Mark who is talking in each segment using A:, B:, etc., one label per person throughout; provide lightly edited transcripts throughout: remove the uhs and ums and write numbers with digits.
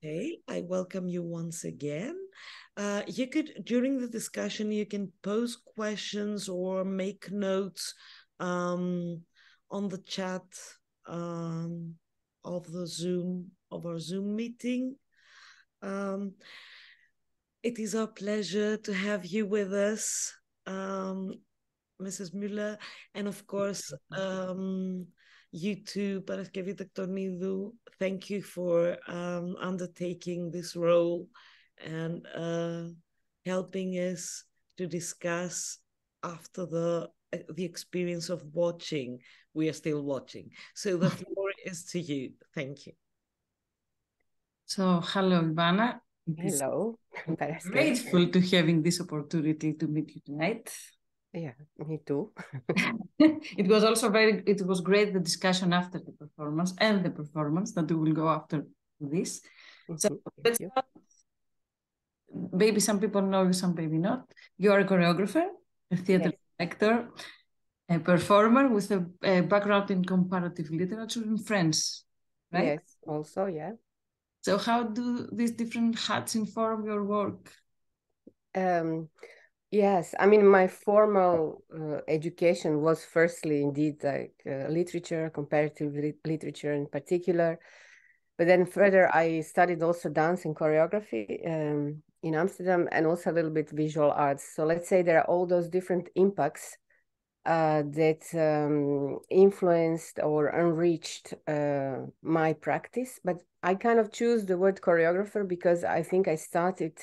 A: Okay, I welcome you once again. You could, during the discussion, you can pose questions or make notes on the chat of our Zoom meeting. It is our pleasure to have you with us, Mrs. Müller, and of course, you too, Paraskevi Tektonidou. Thank you for undertaking this role and helping us to discuss after the experience of watching. We are still watching. So the floor is to you. Thank you.
B: So, hello, Ivana.
C: Hello.
B: Grateful to having this opportunity to meet you tonight.
C: Yeah, me too.
B: It was also it was great, the discussion after the performance and the performance that we will go after this. So let's start. Maybe some people know you, some maybe not. You are a choreographer, a theater director, a performer with a background in comparative literature and French, right?
C: Yes, also, yeah.
B: So how do these different hats inform your work?
C: Yes, I mean, my formal education was firstly indeed like literature, comparative literature in particular. But then further, I studied also dance and choreography in Amsterdam, and also a little bit visual arts. So let's say there are all those different impacts that influenced or enriched my practice. But I kind of choose the word choreographer because I think I started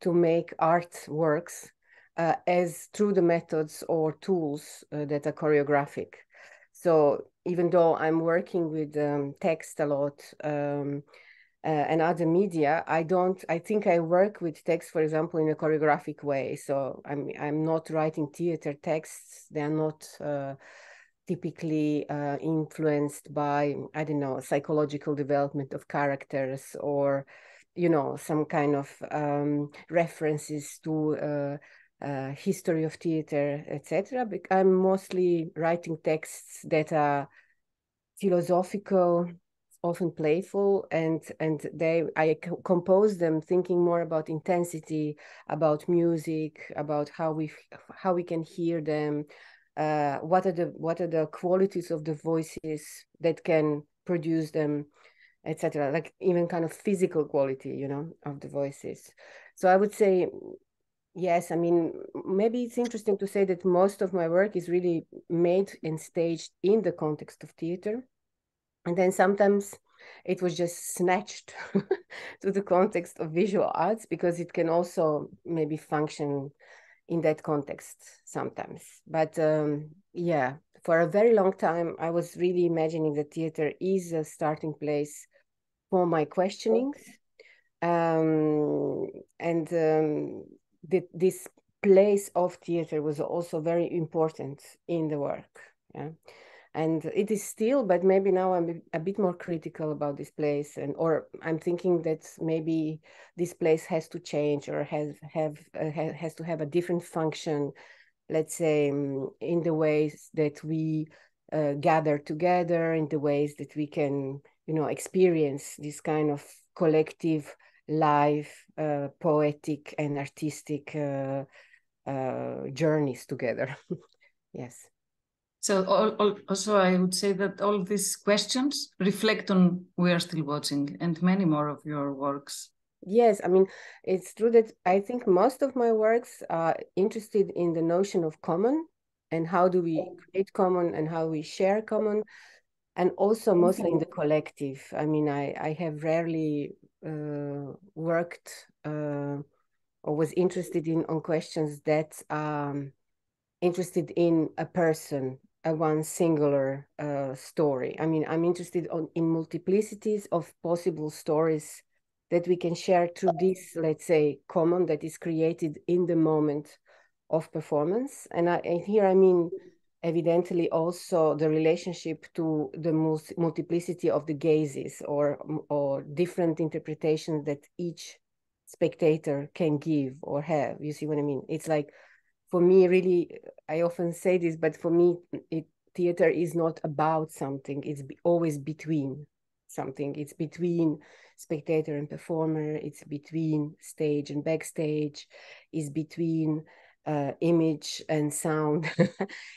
C: to make artworks as through the methods or tools that are choreographic. So even though I'm working with text a lot and other media, I think I work with text, for example, in a choreographic way. So I'm not writing theater texts. They are not typically influenced by, I don't know, psychological development of characters or, you know, some kind of references to history of theater, etc. But I'm mostly writing texts that are philosophical, often playful, and I compose them thinking more about intensity, about music, about how we can hear them, what are the qualities of the voices that can produce them, etc. Like even kind of physical quality, you know, of the voices. So I would say, yes, I mean, maybe it's interesting to say that most of my work is really made and staged in the context of theater. And then sometimes it was just snatched to the context of visual arts because it can also maybe function in that context sometimes. But yeah, for a very long time, I was really imagining that theater is a starting place for my questionings. This place of theater was also very important in the work. Yeah. And it is still, but maybe now I'm a bit more critical about this place, or I'm thinking that maybe this place has to change or has to have a different function, let's say, in the ways that we gather together, in the ways that we can, you know, experience this kind of collective, live, poetic and artistic journeys together. Yes.
B: So also I would say that all these questions reflect on We Are Still Watching and many more of your works.
C: Yes, I mean, it's true that I think most of my works are interested in the notion of common and how do we create common and how we share common, and also mostly in the collective. I mean, I have rarely worked or was interested on questions that interested in a person, a one singular story. I mean, I'm interested in multiplicities of possible stories that we can share through this, let's say, common that is created in the moment of performance. And here, I mean, evidently also the relationship to the multiplicity of the gazes or different interpretations that each spectator can give or have. You see what I mean? It's like, for me, really, I often say this, but for me, theater is not about something. It's always between something. It's between spectator and performer. It's between stage and backstage. It's between image and sound.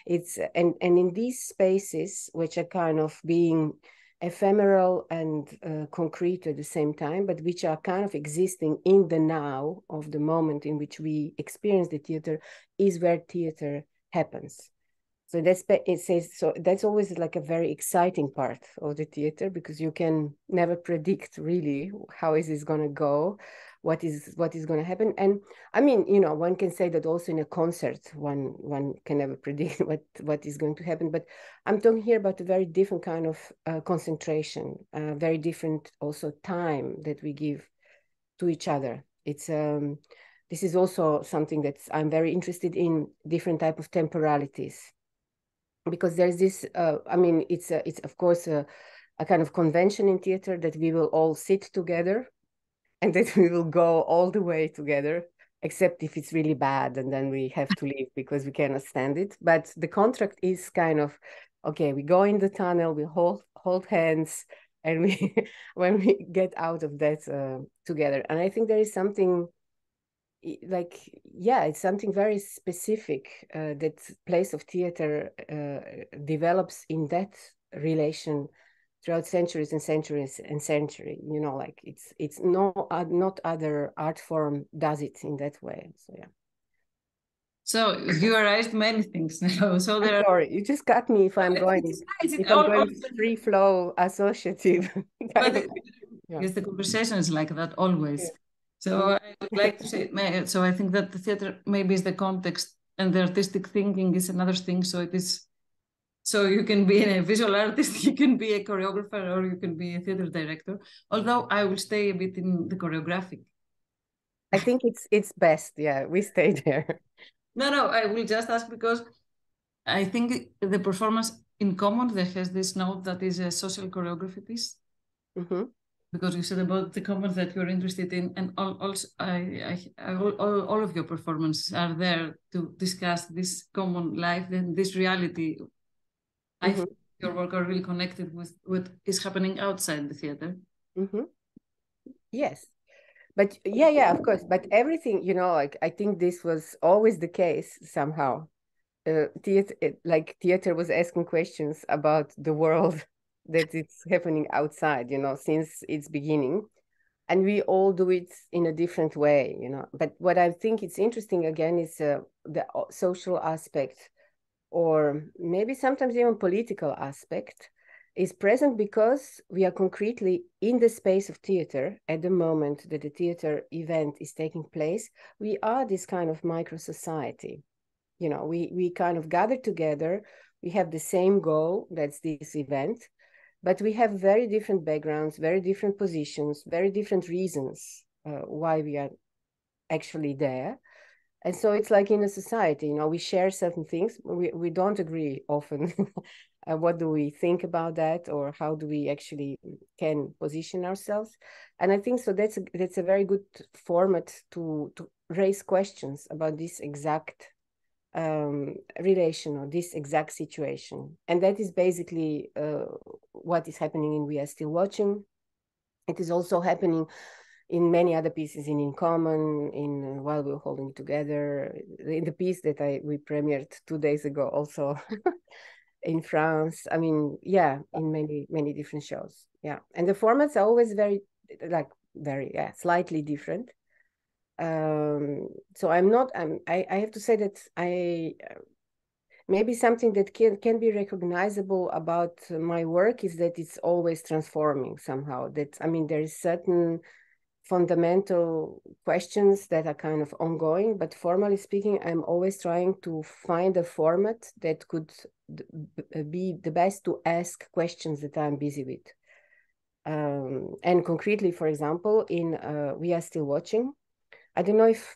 C: And in these spaces, which are kind of being ephemeral and concrete at the same time, but which are kind of existing in the now of the moment in which we experience the theater, is where theater happens. So that's always like a very exciting part of the theater, because you can never predict really how is this going to go, what is going to happen. And I mean, you know, one can say that also in a concert, one can never predict what is going to happen. But I'm talking here about a very different kind of concentration, very different also time that we give to each other. It's this is also something that I'm very interested in, different type of temporalities. Because there's this, I mean, it's of course a kind of convention in theater that we will all sit together and that we will go all the way together, except if it's really bad and then we have to leave because we cannot stand it. But the contract is kind of, okay, we go in the tunnel, we hold hands, and we when we get out of that together. And I think there is something like, yeah, it's something very specific that place of theater develops in that relation throughout centuries and centuries and century. You know, like it's not other art form does it in that way. So yeah.
B: So you raised many things now. So there are...
C: Sorry, you just cut me if I'm going free flow associative.
B: Yes, the conversation is like that always. Yeah. So I would like to say, so I think that the theater maybe is the context and the artistic thinking is another thing. So it is, so you can be a visual artist, you can be a choreographer, or you can be a theater director. Although I will stay a bit in the choreographic.
C: I think it's best. Yeah, we stay there.
B: No, I will just ask because I think the performance in common, there has this note that is a social choreography piece. Mm-hmm. Because you said about the comments that you're interested in, and also all of your performances are there to discuss this common life and this reality. Mm-hmm. I think your work are really connected with what is happening outside the theater.
C: Mm-hmm. Yes, but yeah, of course. But everything, you know, like I think this was always the case somehow. Theater was asking questions about the world that it's happening outside, you know, since its beginning, and we all do it in a different way, you know. But what I think it's interesting again is the social aspect, or maybe sometimes even political aspect, is present because we are concretely in the space of theater at the moment that the theater event is taking place. We are this kind of micro society. You know, we kind of gather together. We have the same goal, that's this event, but we have very different backgrounds, very different positions, very different reasons why we are actually there. And so it's like in a society, you know, we share certain things. We don't agree often. What do we think about that, or how do we actually can position ourselves? And I think so that's a very good format to raise questions about this exact relation or this exact situation. And that is basically what is happening in We Are Still Watching. It is also happening in many other pieces in Common, in While We're Holding Together, in the piece that we premiered 2 days ago also in France. I mean, yeah, in many different shows. Yeah, and the formats are always very slightly different. So I have to say that maybe something that can be recognizable about my work is that it's always transforming somehow. That, I mean, there is certain fundamental questions that are kind of ongoing, but formally speaking, I'm always trying to find a format that could be the best to ask questions that I'm busy with. And concretely, for example, in We Are Still Watching, I don't know if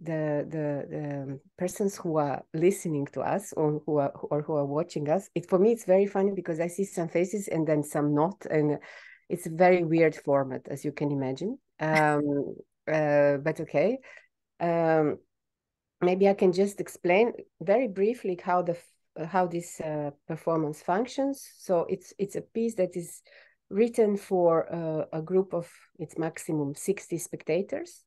C: the persons who are listening to us or who are watching us, for me it's very funny because I see some faces and then some not, and it's a very weird format, as you can imagine. But okay, maybe I can just explain very briefly how this performance functions. So it's a piece that is written for a group of, it's maximum 60 spectators.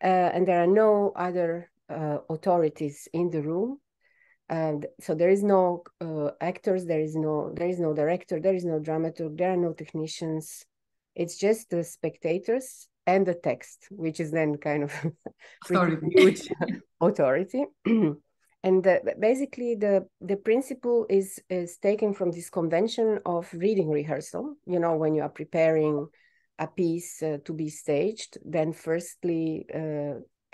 C: And there are no other authorities in the room. So there is no actors, there is no director, there is no dramaturg, there are no technicians. It's just the spectators and the text, which is then kind of pretty huge authority. And basically the principle is taken from this convention of reading rehearsal. You know, when you are preparing a piece to be staged, then firstly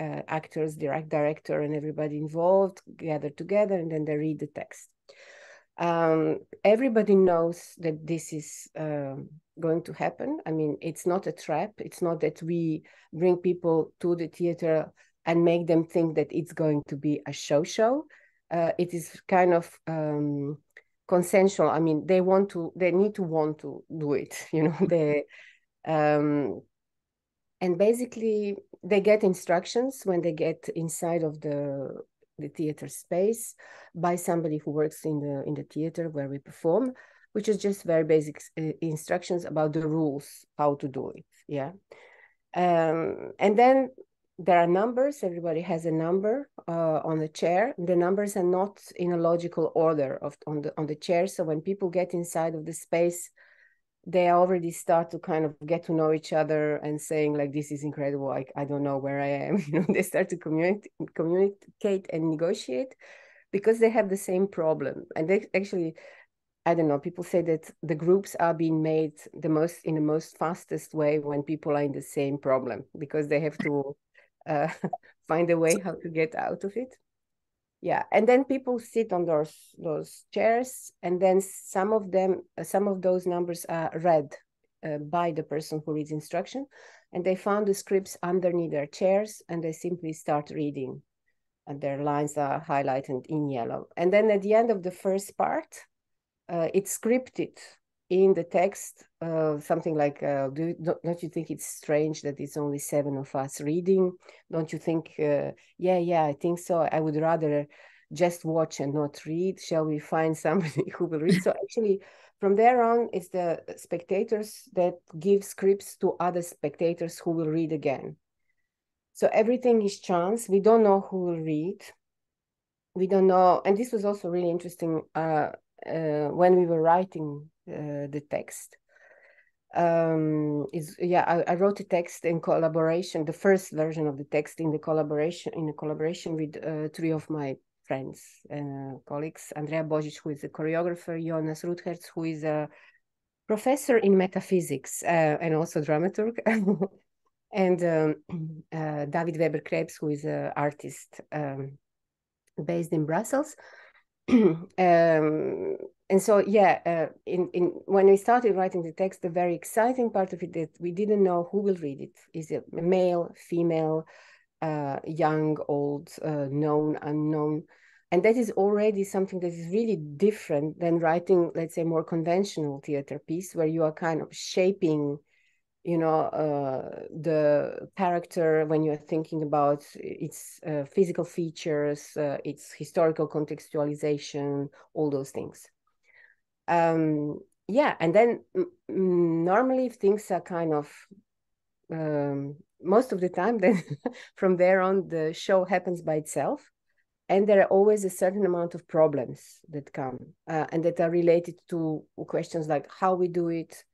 C: actors, director, and everybody involved gather together, and then they read the text. Everybody knows that this is going to happen. I mean, it's not a trap. It's not that we bring people to the theater and make them think that it's going to be a show. It is kind of consensual. I mean, they need to want to do it, you know. And basically, they get instructions when they get inside of the theater space by somebody who works in the theater where we perform, which is just very basic instructions about the rules, how to do it. Yeah. And then there are numbers. Everybody has a number on the chair. The numbers are not in a logical order on the chair. So when people get inside of the space, they already start to kind of get to know each other and saying like, this is incredible. I don't know where I am. You know, they start to communicate and negotiate because they have the same problem. And they actually, I don't know, people say that the groups are being made in the most fastest way when people are in the same problem, because they have to find a way how to get out of it. Yeah, and then people sit on those chairs, and then some of those numbers are read by the person who reads instruction, and they found the scripts underneath their chairs, and they simply start reading, and their lines are highlighted in yellow. And then at the end of the first part, it's scripted in the text, something like, don't you think it's strange that it's only 7 of us reading? Don't you think, yeah, I think so. I would rather just watch and not read. Shall we find somebody who will read? So actually, from there on, it's the spectators that give scripts to other spectators who will read again. So everything is chance. We don't know who will read. We don't know. And this was also really interesting when we were writing the text. I wrote a text in collaboration, the first version of the text in a collaboration with 3 of my friends, colleagues, Andrea Božić, who is a choreographer, Jonas Rutherz, who is a professor in metaphysics and also dramaturg, and David Weber-Krebs, who is an artist based in Brussels. And so, when we started writing the text, the very exciting part of it that we didn't know who will read it. Is it male, female, young, old, known, unknown? And that is already something that is really different than writing, let's say, more conventional theater piece, where you are kind of shaping, you know, the character when you're thinking about its physical features, its historical contextualization, all those things. And then normally if things are kind of, most of the time, then from there on, the show happens by itself. And there are always a certain amount of problems that come and that are related to questions like how we do it,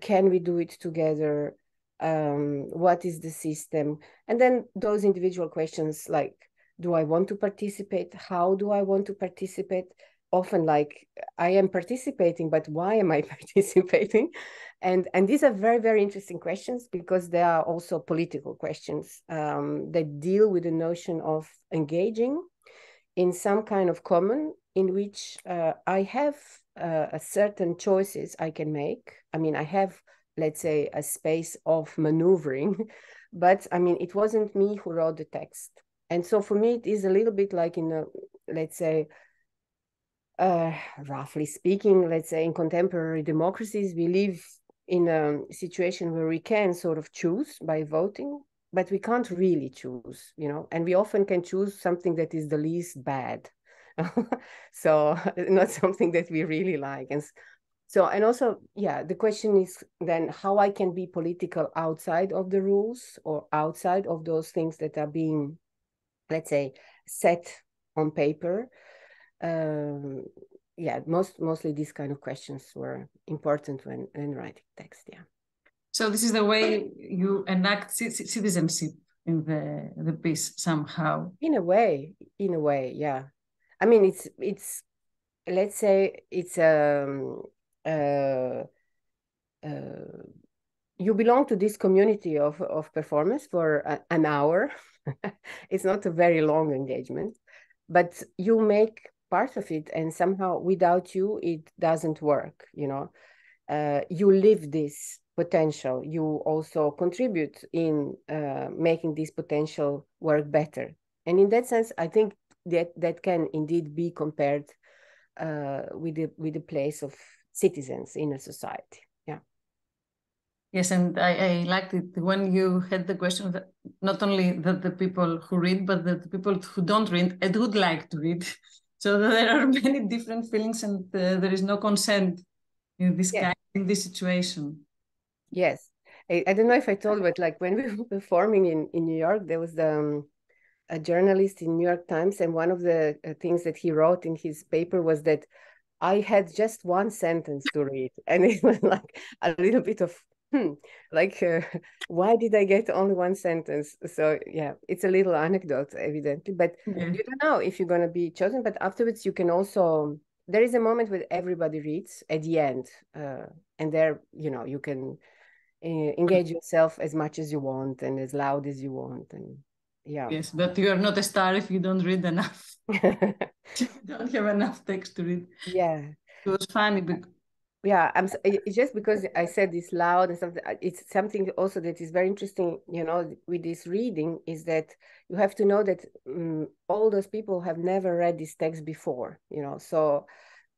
C: can we do it together, what is the system? And then those individual questions like, do I want to participate? How do I want to participate? Often like, I am participating, but why am I participating? And these are very, very interesting questions, because they are also political questions that deal with the notion of engaging in some kind of common in which I have a certain choices I can make. I mean, I have, let's say, a space of maneuvering, but I mean, it wasn't me who wrote the text. And so for me, it is a little bit like in a, let's say, roughly speaking, let's say in contemporary democracies, we live in a situation where we can sort of choose by voting, but we can't really choose, you know, and we often can choose something that is the least bad. So not something that we really like. And So, and also, yeah, the question is then how I can be political outside of the rules or outside of those things that are being, let's say, set on paper. Yeah, mostly these kind of questions were important when writing text. Yeah.
B: So this is the way you enact citizenship in the piece somehow.
C: In a way, yeah. I mean, it's let's say it's you belong to this community of performers for an hour. It's not a very long engagement, but you make part of it, and somehow without you, it doesn't work, you know. You live this potential. You also contribute in making this potential work better. And in that sense, I think that can indeed be compared with the place of citizens in a society. Yeah.
B: Yes, and I liked it when you had the question that not only that the people who read, but that the people who don't read and would like to read. So there are many different feelings, and there is no consent in this in this situation.
C: Yes, I don't know if I told, but like when we were performing in New York, there was a journalist in New York Times, and one of the things that he wrote in his paper was that I had just one sentence to read, and it was like a little bit of why did I get only one sentence? So yeah, it's a little anecdote, evidently, but you don't know if you're going to be chosen. But afterwards, you can also, there is a moment where everybody reads at the end, and there, you know, you can engage yourself as much as you want and as loud as you want, and yeah.
B: Yes, but you are not a star if you don't read enough. You don't have enough text to read.
C: Yeah,
B: it was funny because
C: yeah, it's just because I said this loud and something. It's something also that is very interesting, you know, with this reading, is that you have to know that all those people have never read this text before, you know, so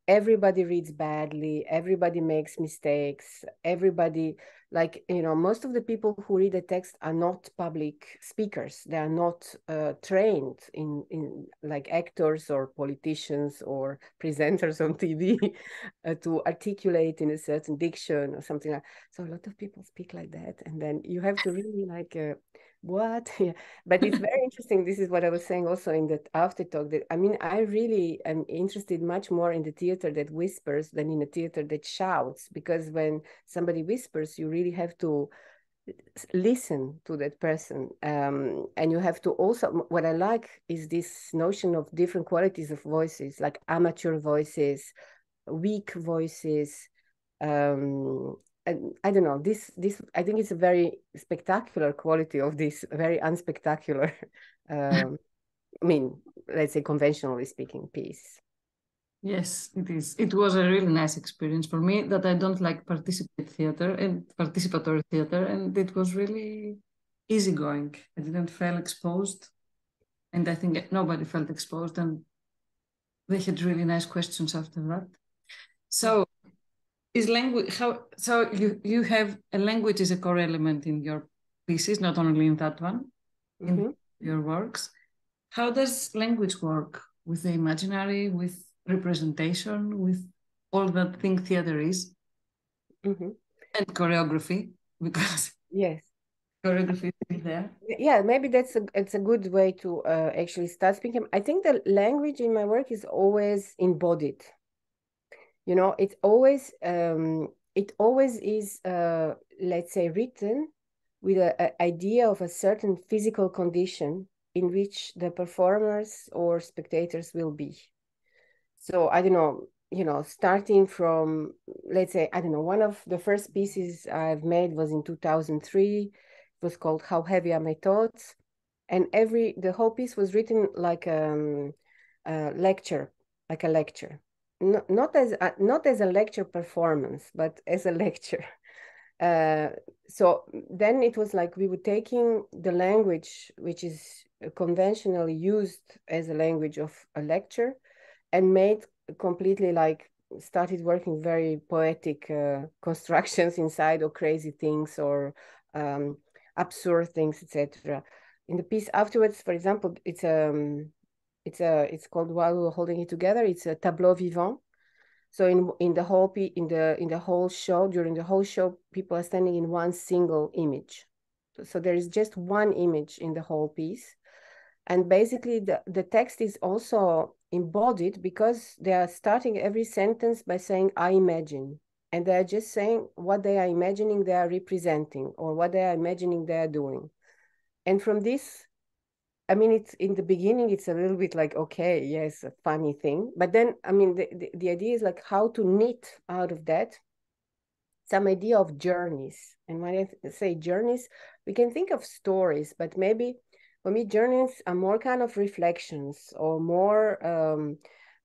C: everybody reads badly, everybody makes mistakes, everybody, like, you know, most of the people who read the text are not public speakers. They are not trained in like actors or politicians or presenters on TV to articulate in a certain diction or something like that. So a lot of people speak like that, and then you have to really like what? Yeah. But it's very interesting. This is what I was saying also in that after talk, that I mean, I really am interested much more in the theater that whispers than in a theater that shouts, because when somebody whispers, you really have to listen to that person, and you have to also, what I like is this notion of different qualities of voices, like amateur voices, weak voices, I don't know, this I think it's a very spectacular quality of this very unspectacular I mean, let's say conventionally speaking, piece.
B: Yes, it is. It was a really nice experience for me, that I don't like participatory theater, and it was really easygoing. I didn't feel exposed, and I think nobody felt exposed, and they had really nice questions after that. So is language, so you have a language is a core element in your pieces, not only in that one, in your works. How does language work with the imaginary, with representation, with all that thing theater is, and choreography, because
C: yes,
B: choreography is there.
C: Yeah, maybe it's a good way to actually start speaking. I think the language in my work is always embodied. You know, it always is let's say written with an idea of a certain physical condition in which the performers or spectators will be. So I don't know, you know, starting from, let's say, I don't know, one of the first pieces I've made was in 2003. It was called How Heavy Are My Thoughts? And the whole piece was written like a lecture, like a lecture. Not as a lecture performance, but as a lecture. So then it was like we were taking the language, which is conventionally used as a language of a lecture, and made completely like started working very poetic constructions inside, or crazy things, or absurd things, etc. In the piece afterwards, for example, it's called While We Were Holding It Together. It's a tableau vivant. So in the whole show, during the whole show, people are standing in one single image. So there is just one image in the whole piece. And basically the text is also embodied because they are starting every sentence by saying, I imagine. And they are just saying what they are imagining they are representing, or what they are imagining they are doing. And from this, I mean, it's in the beginning, it's a little bit like, okay, yes, a funny thing. But then, I mean, the idea is like how to knit out of that some idea of journeys. And when I say journeys, we can think of stories, but maybe for me, journeys are more kind of reflections, or more,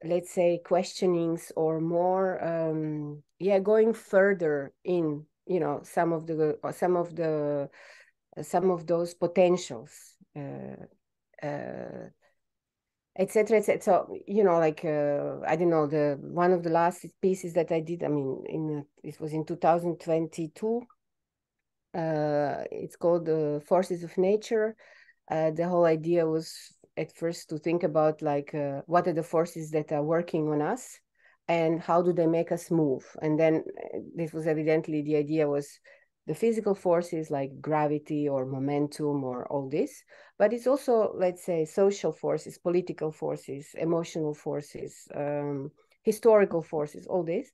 C: let's say, questionings, or more, going further in, you know, some of those potentials. Etc. etc. So, you know, like I don't know, one of the last pieces that I did, I mean, it was in 2022. It's called Forces of Nature. The whole idea was at first to think about like what are the forces that are working on us, and how do they make us move. And then this was evidently, the idea was the physical forces like gravity or momentum or all this, but it's also, let's say, social forces, political forces, emotional forces, historical forces, all this.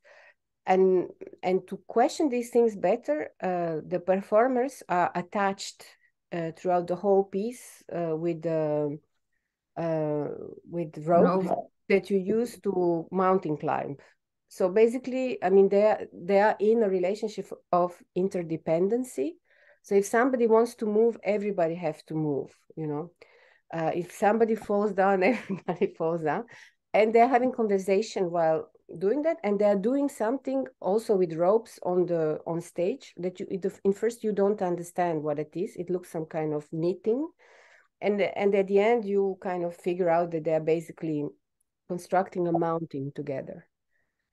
C: And to question these things better, the performers are attached throughout the whole piece with rope that you use to mountain climb. So basically, I mean, they are in a relationship of interdependency. So if somebody wants to move, everybody has to move, you know. If somebody falls down, everybody falls down. And they're having conversation while doing that. And they're doing something also with ropes on stage that in first you don't understand what it is. It looks some kind of knitting. And at the end, you kind of figure out that they're basically constructing a mountain together.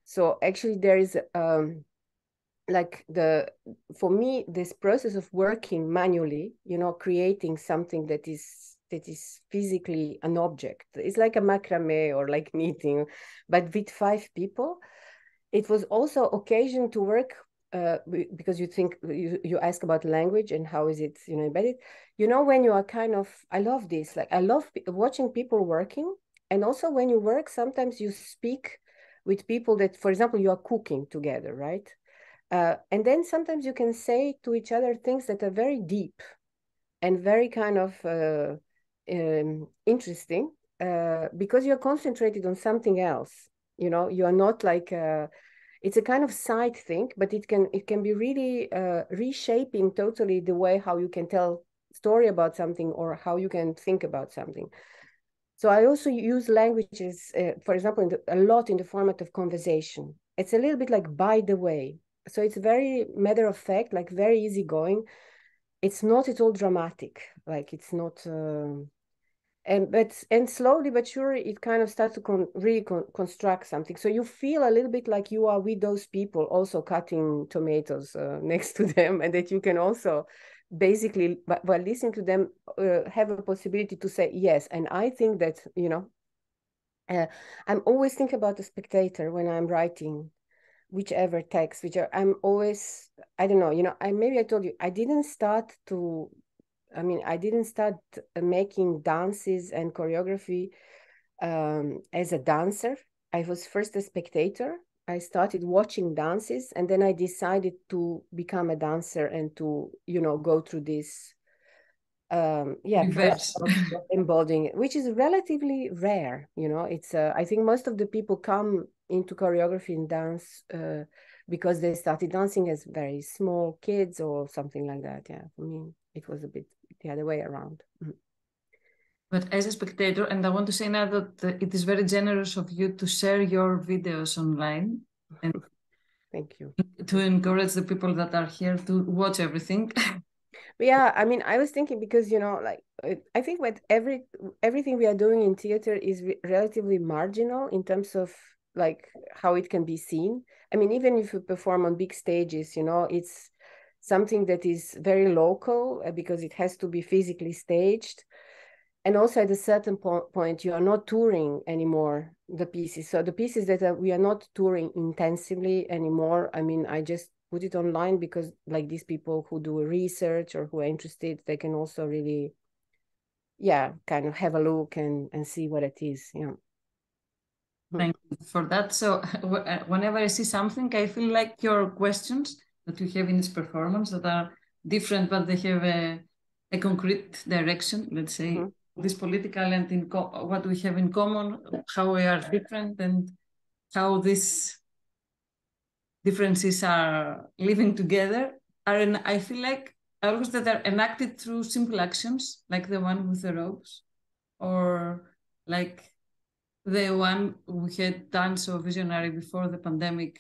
C: So actually there is for me, this process of working manually, you know, creating something that is physically an object. It's like a macrame or like knitting, but with 5 people. It was also occasion to work because you ask about language and how is it, you know, embedded. You know, when you are kind of, I love this, like I love watching people working. And also when you work, sometimes you speak with people that, for example, you are cooking together, right? And then sometimes you can say to each other things that are very deep and very kind of interesting because you're concentrated on something else. You know, you are not like, it's a kind of side thing, but it can be really reshaping totally the way how you can tell story about something or how you can think about something. So I also use languages, for example, a lot in the format of conversation. It's a little bit like by the way. So it's very matter of fact, like very easygoing. It's not at all dramatic. Like it's not, and slowly but surely it kind of starts to really construct something. So you feel a little bit like you are with those people also cutting tomatoes next to them, and that you can also basically, while listening to them, have a possibility to say yes. And I think that, you know, I'm always thinking about the spectator when I'm writing whichever text, I'm always, I don't know, you know, maybe I told you, I didn't start making dances and choreography as a dancer. I was first a spectator. I started watching dances, and then I decided to become a dancer and to, you know, go through this process of embodying it, which is relatively rare. You know, it's I think most of the people come into choreography and dance because they started dancing as very small kids or something like that. Yeah, for me it was a bit the other way around.
B: But as a spectator, and I want to say now that it is very generous of you to share your videos online, and
C: thank you,
B: to encourage the people that are here to watch everything.
C: Yeah, I mean, I was thinking because, you know, like I think that everything we are doing in theater is relatively marginal in terms of like how it can be seen. I mean, even if you perform on big stages, you know, it's something that is very local because it has to be physically staged. And also at a certain point, you are not touring anymore the pieces. So the pieces that we are not touring intensively anymore, I mean, I just put it online because like these people who do research or who are interested, they can also really, yeah, kind of have a look and see what it is. Yeah.
B: Thank you for that. So whenever I see something, I feel like your questions that you have in this performance that are different, but they have a concrete direction, let's say, this political and what we have in common, how we are different and how these differences are living together. I feel like always that are enacted through simple actions, like the one with the ropes, or like the one we had done so visionary before the pandemic.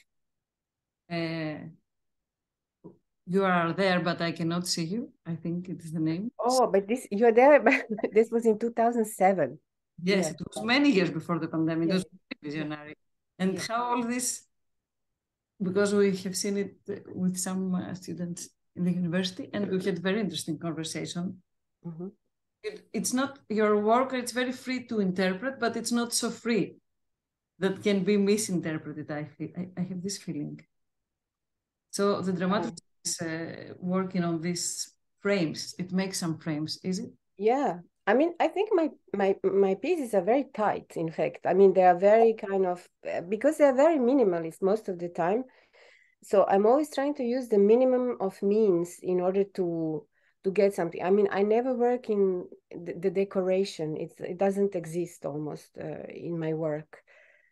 B: You are there, but I cannot see you. I think it is the name.
C: Oh, but this you're there. But this was in 2007.
B: Yes, it was many years before the pandemic.
C: Yeah.
B: It was visionary. And how all this, because we have seen it with some students in the university, and we had very interesting conversation. It's not your work, it's very free to interpret, but it's not so free that can be misinterpreted. I have this feeling. So the dramaturg is working on these frames. It makes some frames, is it?
C: Yeah. I mean, I think my pieces are very tight, in fact. I mean, they are very kind of, because they're very minimalist most of the time. So I'm always trying to use the minimum of means in order to get something. I mean, I never work in the decoration. It doesn't exist almost in my work.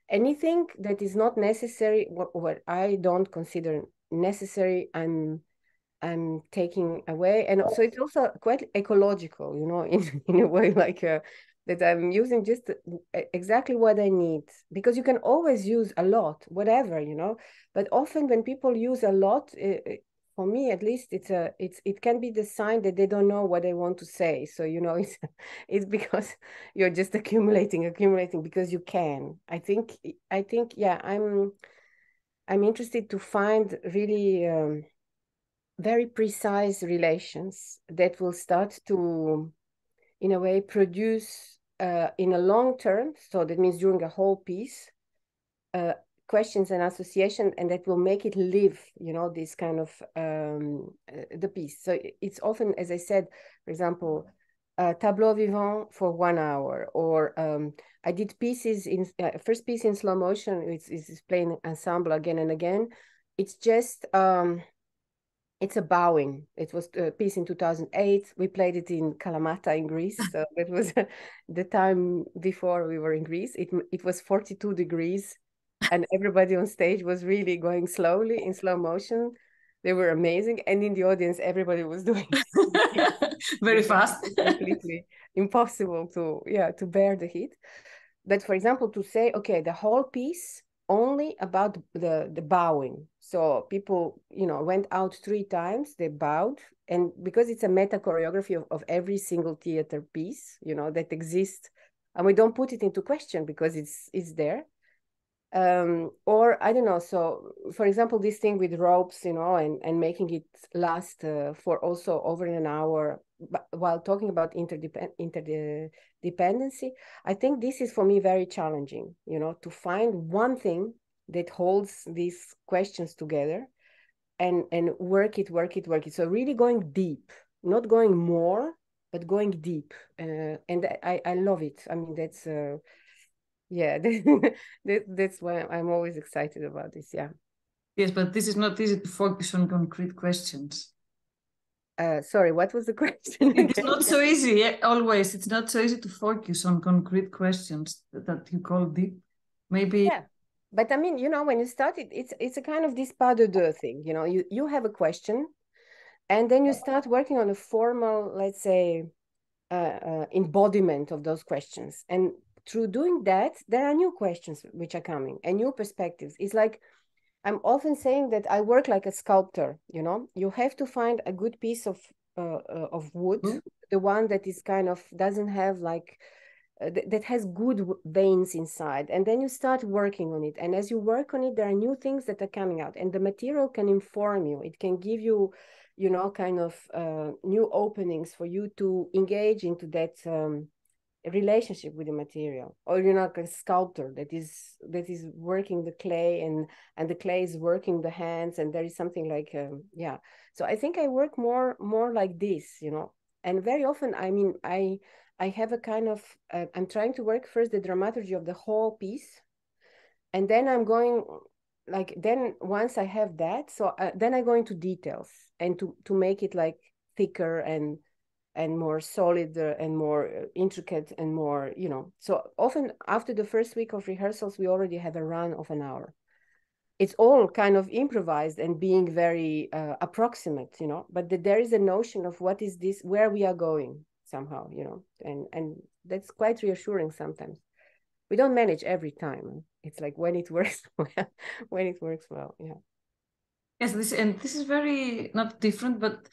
C: Anything that is not necessary, what I don't consider necessary, I'm taking away. And so it's also quite ecological, you know, in a way, like that I'm using just exactly what I need, because you can always use a lot, whatever, you know, but often when people use a lot, for me at least, it can be the sign that they don't know what they want to say. So, you know, it's because you're just accumulating because you can. I think yeah, I'm interested to find really very precise relations that will start to, in a way, produce in a long term, so that means during a whole piece, questions and association, and that will make it live, you know, this kind of the piece. So it's often, as I said, for example, tableau vivant for 1 hour, or I did pieces in first piece in slow motion. It's playing ensemble again and again. It's just it's a bowing. It was a piece in 2008. We played it in Kalamata in Greece. So it was the time before we were in Greece. It was 42 degrees and everybody on stage was really going slowly in slow motion. They were amazing. And in the audience, everybody was doing
B: very fast.
C: Completely impossible to bear the heat. But for example, to say, okay, the whole piece only about the bowing. So people, you know, went out 3 times, they bowed. And because it's a meta choreography of every single theater piece, you know, that exists, and we don't put it into question because it's there. Or I don't know, so for example, this thing with ropes, you know, and making it last for also over an hour, while talking about interdependency, I think this is for me very challenging, you know, to find one thing that holds these questions together and work it. So really going deep, not going more, but going deep. And I love it. I mean, that's yeah, that's why I'm always excited about this. Yeah.
B: Yes, but this is not easy to focus on concrete questions.
C: Sorry, what was the question?
B: It's not so easy. Always, it's not so easy to focus on concrete questions that you call deep. Maybe.
C: Yeah, but I mean, you know, when you start it, it's a kind of this pas de deux thing. You know, you have a question, and then you start working on a formal, let's say, embodiment of those questions. And through doing that, there are new questions which are coming and new perspectives. It's like, I'm often saying that I work like a sculptor, you know, you have to find a good piece of wood, the one that is kind of doesn't have like, that has good veins inside. And then you start working on it. And as you work on it, there are new things that are coming out, and the material can inform you. It can give you, you know, kind of new openings for you to engage into that relationship with the material, or you're not a sculptor that is working the clay, and the clay is working the hands, and there is something like yeah. So I think I work more like this, you know. And very often, I mean, I have a kind of I'm trying to work first the dramaturgy of the whole piece, and then I'm going like, then once I have that, so then I go into details and to make it like thicker and more solid and more intricate and more, you know. So often after the first week of rehearsals, we already have a run of an hour. It's all kind of improvised and being very approximate, you know, but there is a notion of what is this, where we are going somehow, you know, and that's quite reassuring sometimes. We don't manage every time. It's like when it works well, when it works well, yeah.
B: Yes, this is very not different, but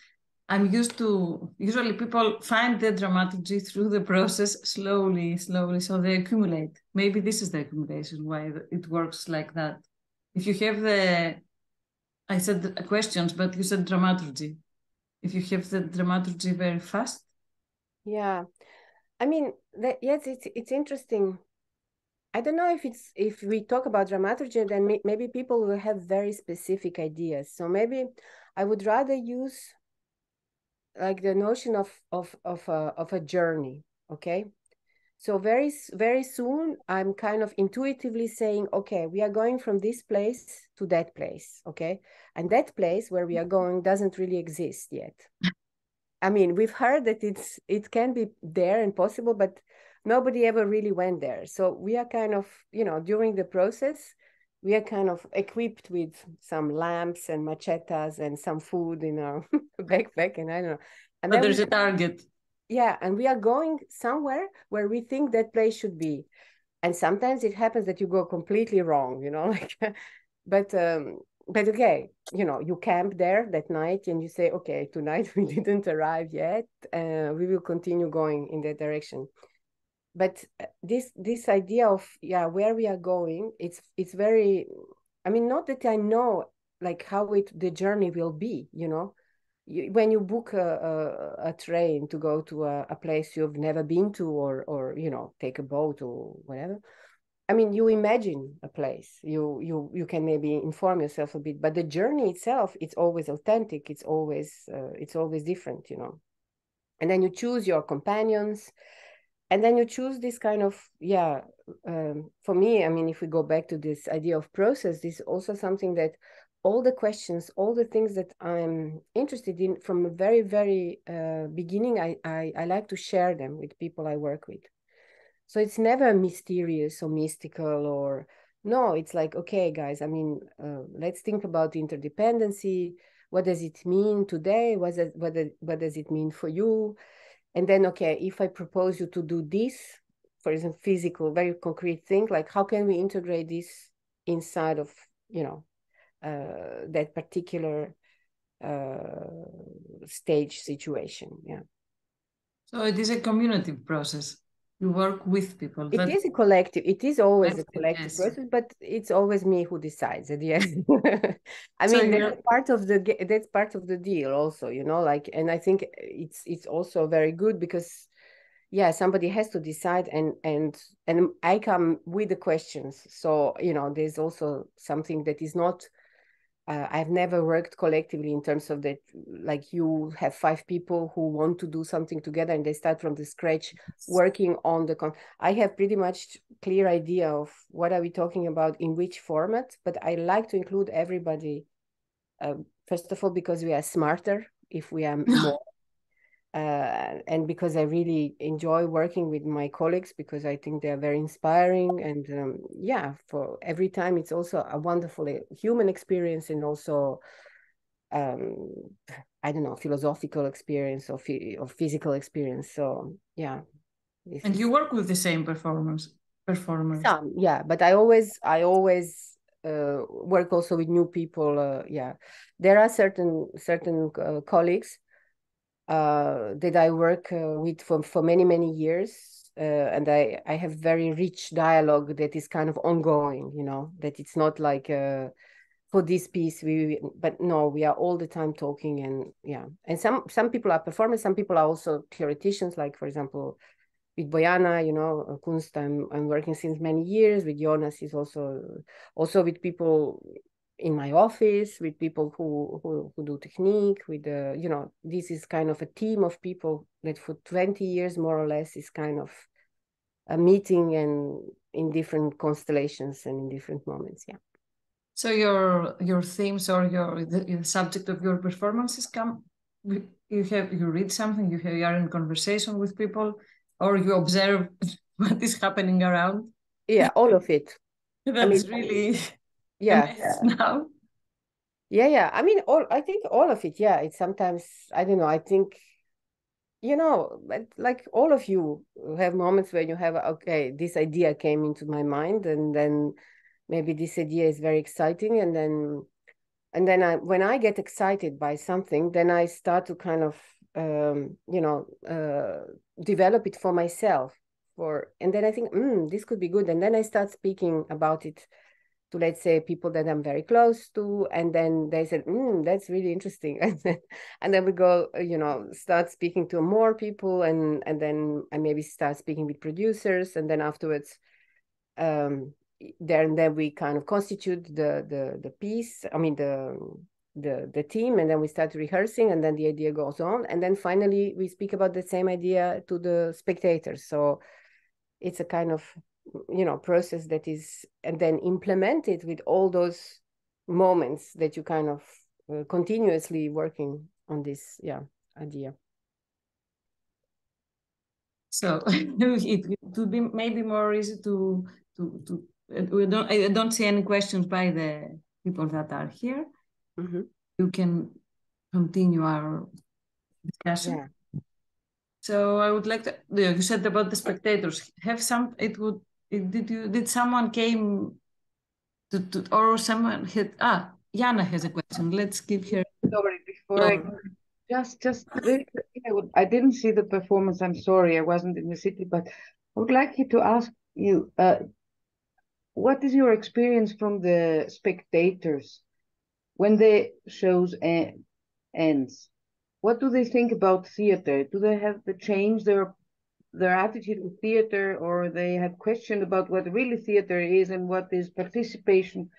B: I'm used to, usually people find the dramaturgy through the process slowly, so they accumulate. Maybe this is the accumulation, why it works like that. If you have I said the questions, but you said dramaturgy. If you have the dramaturgy very fast.
C: Yeah, I mean, yes, it's interesting. I don't know if we talk about dramaturgy, then maybe people will have very specific ideas. So maybe I would rather use like the notion of a journey, okay? So very soon I'm kind of intuitively saying, okay, we are going from this place to that place, okay? And that place where we are going doesn't really exist yet. I mean, we've heard that it can be there and possible, but nobody ever really went there. So we are kind of, you know, during the process, we are kind of equipped with some lamps and machetas and some food in our backpack, and I don't know. And
B: but there's a target.
C: Yeah, and we are going somewhere where we think that place should be. And sometimes it happens that you go completely wrong, you know, like, but okay, you know, you camp there that night and you say, okay, tonight we didn't arrive yet. We will continue going in that direction. But this idea of, yeah, where we are going, it's very, I mean, not that I know like how the journey will be, you know. When you book a train to go to a place you've never been to, or you know, take a boat or whatever, I mean, you imagine a place, you can maybe inform yourself a bit, but the journey itself, it's always authentic, it's always different, you know. And then you choose your companions, and then you choose this kind of, yeah, for me, I mean, if we go back to this idea of process, this is also something that all the questions, all the things that I'm interested in from a very, very beginning, I like to share them with people I work with. So it's never mysterious or mystical, or no, it's like, okay, guys, I mean, let's think about interdependency. What does it mean today? What does it mean for you? And then, okay, if I propose you to do this, for example, physical, very concrete thing, like how can we integrate this inside of, you know, that particular stage situation? Yeah.
B: So it is a community process. You work with people.
C: It is a collective. It is always a collective process, but it's always me who decides at the end. I mean, that's part of the deal, also. You know, like, and I think it's also very good because, yeah, somebody has to decide, and I come with the questions. So you know, there's also something that is not. I've never worked collectively in terms of that, like you have 5 people who want to do something together and they start from the scratch working on I have pretty much clear idea of what are we talking about in which format, but I like to include everybody, first of all, because we are smarter if we are more. And because I really enjoy working with my colleagues, because I think they are very inspiring, and yeah, for every time it's also a wonderful human experience, and also I don't know, philosophical experience or physical experience. So yeah.
B: And you work with the same performers?
C: Some, yeah, but I always work also with new people. Yeah, there are certain colleagues that I work with for many, many years. And I have very rich dialogue that is kind of ongoing, you know, that it's not like for this piece, but no, we are all the time talking, and yeah. And some people are performers, some people are also theoreticians, like, for example, with Bojana, you know, Kunst, I'm working since many years. With Jonas is also with people in my office, with people who do technique, with you know, this is kind of a team of people that for 20 years more or less is kind of a meeting and in different constellations and in different moments. Yeah.
B: So your themes or the subject of your performances come, you read something, you are in conversation with people, or you observe what is happening around?
C: Yeah, all of it.
B: That's really
C: yeah.
B: Now.
C: Yeah. I mean, I think all of it. Yeah, it's sometimes, I don't know, I think, you know, like all of you have moments where you have, okay, this idea came into my mind, and then maybe this idea is very exciting, and then when I get excited by something, then I start to kind of you know, develop it for myself, and then I think this could be good, and then I start speaking about it to, let's say, people that I'm very close to, and then they said that's really interesting, and then we go, you know, start speaking to more people, and then I maybe start speaking with producers, and then afterwards then we kind of constitute the piece, I mean the team, and then we start rehearsing, and then the idea goes on, and then finally we speak about the same idea to the spectators. So it's a kind of, you know, process that is, and then implemented with all those moments that you kind of continuously working on this idea.
B: So it would be maybe more easy to I don't see any questions by the people that are here.
C: Mm-hmm.
B: You can continue our discussion.
C: Yeah.
B: So I would like to, you said about the spectators, did someone came to or someone had, Jana has a question. Let's give her.
D: Sorry, before just really, I didn't see the performance. I'm sorry, I wasn't in the city, but I would like you to ask you, what is your experience from the spectators when the shows ends? What do they think about theater? Do they have to change their attitude to theater, or they have questioned about what really theater is and what is participation?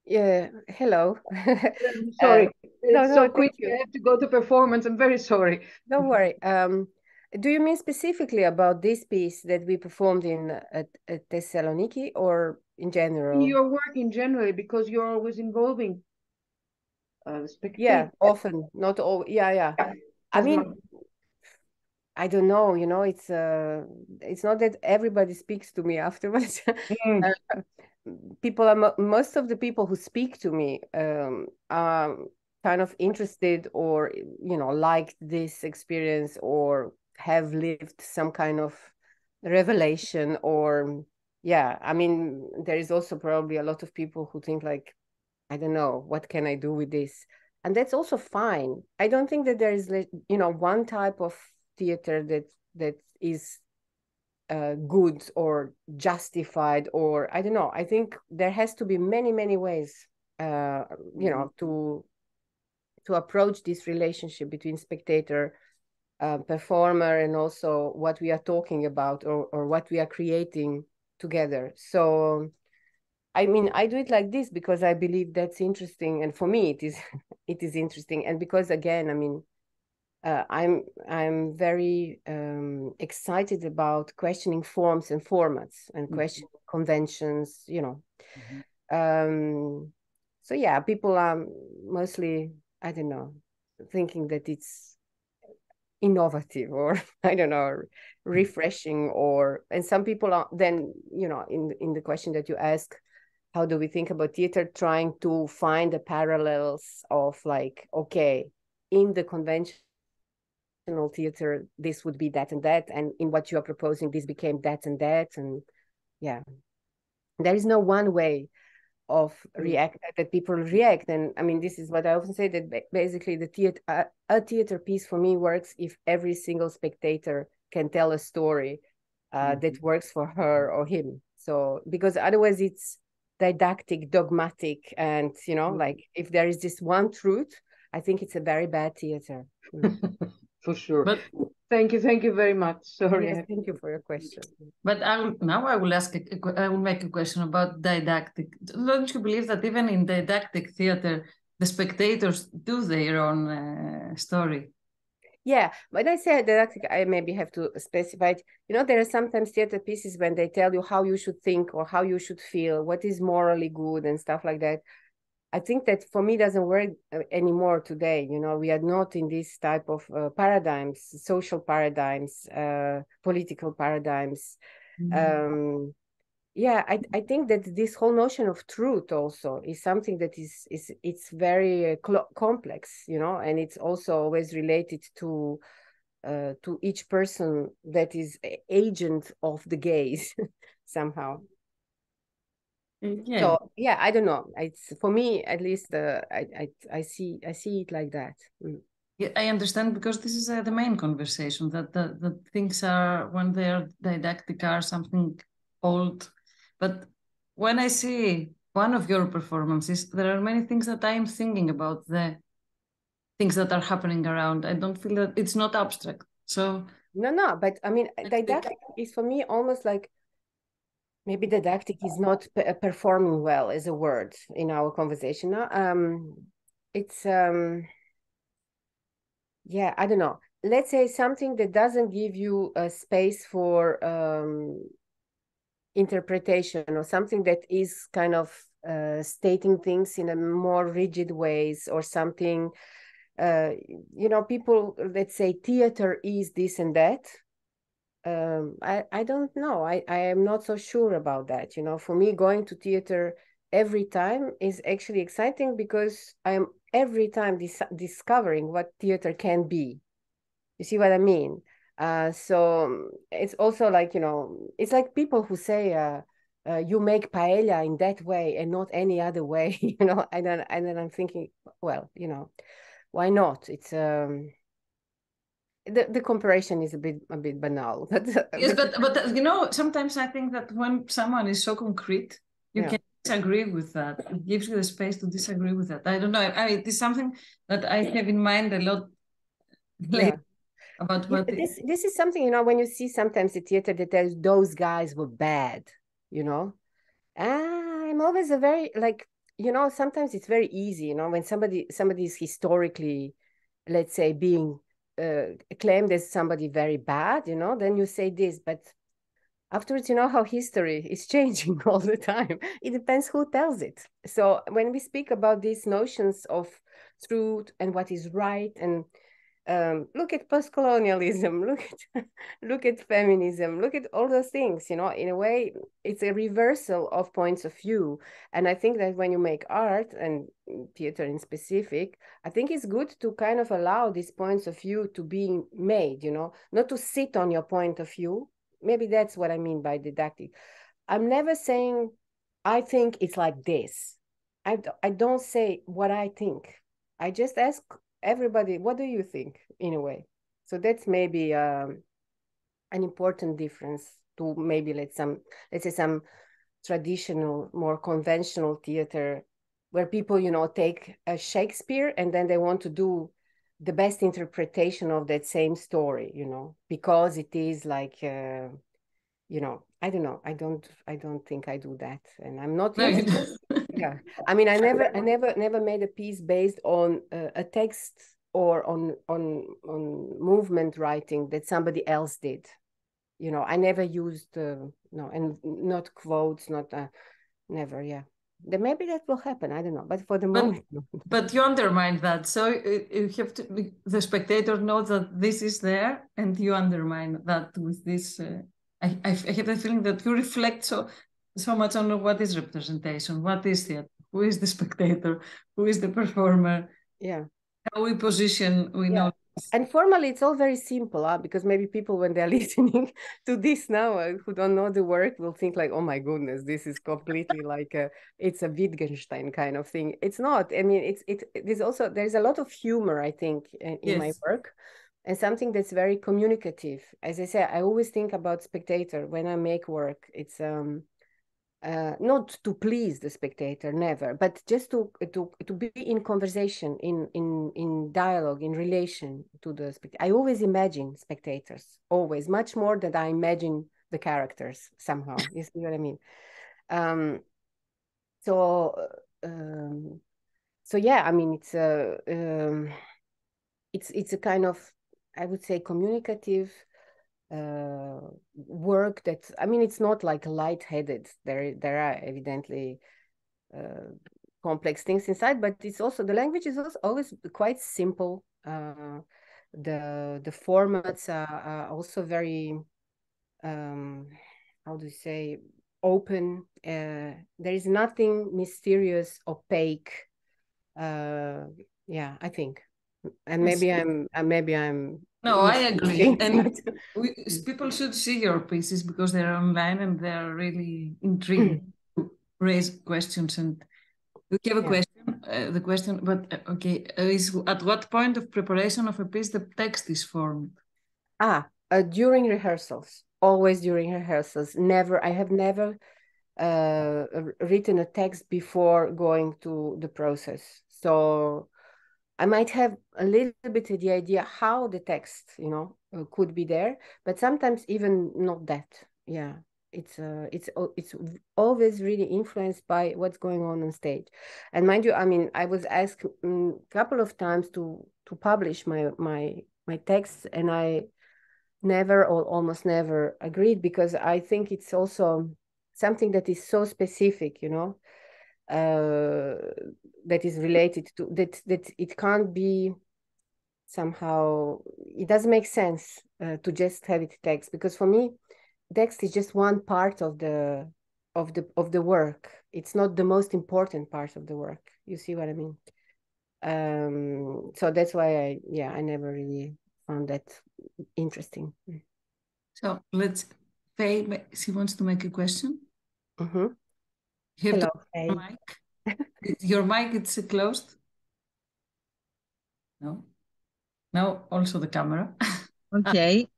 C: Yeah, hello.
D: I'm sorry. It's so quick.
C: I
D: have to go to performance. I'm very sorry.
C: Don't worry. Do you mean specifically about this piece that we performed in at Thessaloniki, or in general?
D: Your work in general, because you're always involving spectators.
C: Yeah, often, not all. Yeah. I mean, I don't know. You know, it's not that everybody speaks to me afterwards. Most of the people who speak to me are kind of interested, or, you know, liked this experience, or have lived some kind of revelation, or I mean, there is also probably a lot of people who think like, I don't know, what can I do with this? And that's also fine. I don't think that there is, you know, one type of theater that is good or justified, or I don't know. I think there has to be many ways, you know, to approach this relationship between spectator, performer, and also what we are talking about, or what we are creating together. So I mean, I do it like this because I believe that's interesting, and for me it is it is interesting, and because, again, I mean, I'm very excited about questioning forms and formats, and questioning conventions, you know. So yeah, people are mostly, I don't know, thinking that it's innovative, or I don't know, refreshing, and some people are then, you know, in the question that you ask, how do we think about theater, trying to find the parallels of, like, okay, in the conventional theater this would be that and that, and in what you are proposing this became that and that, and there is no one way of react that people react. And I mean, this is what I often say, that basically the theater, a theater piece for me works if every single spectator can tell a story that works for her or him. So because otherwise it's didactic, dogmatic, and, you know, like, if there is this one truth, I think it's a very bad theater.
D: For sure.
B: But
D: Thank you very much. Sorry.
C: Yes, thank you for your question.
B: But I will ask. I will make a question about didactic. Don't you believe that even in didactic theater, the spectators do their own story?
C: Yeah, when I say didactic, I maybe have to specify it. You know, there are sometimes theater pieces when they tell you how you should think or how you should feel, what is morally good and stuff like that. I think that for me doesn't work anymore today. You know, we are not in this type of paradigms, social paradigms, political paradigms. Yeah, I think that this whole notion of truth also is something that it's very complex, you know, and it's also always related to each person that is agent of the gaze somehow.
B: Yeah.
C: So yeah, I don't know. It's for me at least. I see it like that.
B: Yeah, I understand, because this is the main conversation that things are, when they are didactic, are something old. But when I see one of your performances, there are many things that I am thinking about, the things that are happening around. I don't feel that it's not abstract. So
C: no, but I mean, didactic is for me almost like, maybe didactic is not performing well as a word in our conversation. No? It's yeah, I don't know. Let's say something that doesn't give you a space for interpretation, or something that is kind of stating things in a more rigid ways, or something, you know, people, let's say theater is this and that. I don't know. I am not so sure about that. You know, for me, going to theater every time is actually exciting, because I am every time discovering what theater can be. You see what I mean? So it's also like, you know, it's like people who say you make paella in that way and not any other way, you know, and then I'm thinking, well, you know, why not? It's the comparison is a bit banal.
B: yes, but you know, sometimes I think that when someone is so concrete, you can disagree with that. It gives you the space to disagree with that. I don't know. I mean, it is something that I have in mind a lot lately. About what
C: this is something, you know, when you see sometimes the theater that tells those guys were bad, you know, I'm always a very, like, you know, sometimes it's very easy, you know, when somebody is historically, let's say, being claimed as somebody very bad, you know, then you say this, but afterwards, you know how history is changing all the time. It depends who tells it. So when we speak about these notions of truth and what is right, and look at post-colonialism, look at feminism, look at all those things, you know, in a way, it's a reversal of points of view. And I think that when you make art, and theater in specific, I think it's good to kind of allow these points of view to be made, you know, not to sit on your point of view. Maybe that's what I mean by didactic. I'm never saying, I think it's like this. I don't say what I think. I just ask everybody, what do you think, in a way? So that's maybe an important difference to maybe let's say some traditional, more conventional theater, where people, you know, take a Shakespeare and then they want to do the best interpretation of that same story, you know, because it is like, you know, I don't know. I don't think I do that, and I'm not.
B: No,
C: yeah, I mean, I never made a piece based on a text or on movement writing that somebody else did. You know, I never used no, and not quotes, not never. Yeah. Then maybe that will happen. I don't know, but for the moment,
B: but you undermine that. So you have to. The spectator knows that this is there, and you undermine that with this. I have the feeling that you reflect so much on what is representation, what is theater, who is the spectator, who is the performer.
C: Yeah.
B: How we position. We know.
C: And formally, it's all very simple, because maybe people, when they're listening to this now, who don't know the work, will think like, oh my goodness, this is completely like it's a Wittgenstein kind of thing. It's not. I mean, there's a lot of humor, I think, in my work, and something that's very communicative. As I say, I always think about spectator when I make work. It's not to please the spectator, never, but just to be in conversation, in dialogue, in relation to the spectator. I always imagine spectators, always, much more than I imagine the characters somehow. You see what I mean? So yeah, I mean, it's a kind of, I would say, communicative work that, I mean, it's not like light-headed. There are evidently complex things inside, but it's also, the language is also always quite simple. The formats are also very, how do you say, open. There is nothing mysterious, opaque. Yeah, I think. And maybe I'm
B: no, I agree. And people should see your pieces because they're online and they're really intriguing to raise questions. And we have a question. The question, but okay, is at what point of preparation of a piece the text is formed?
C: During rehearsals. Always during rehearsals. Never. I have never written a text before going to the process. So I might have a little bit of the idea how the text, could be there, but sometimes even not that. Yeah, it's always really influenced by what's going on stage. And mind you, I mean, I was asked a couple of times to publish my texts, and I never or almost never agreed, because I think it's also something that is so specific, that is related to that it can't be somehow, it doesn't make sense to just have it text, because for me text is just one part of the work. It's not the most important part of the work. You see what I mean? So that's why I never really found that interesting.
B: So let's, Faye, she wants to make a question.
C: Mm-hmm.
B: You have
C: Hello,
B: your mic. Your mic, it's closed. No, also the camera.
E: Okay.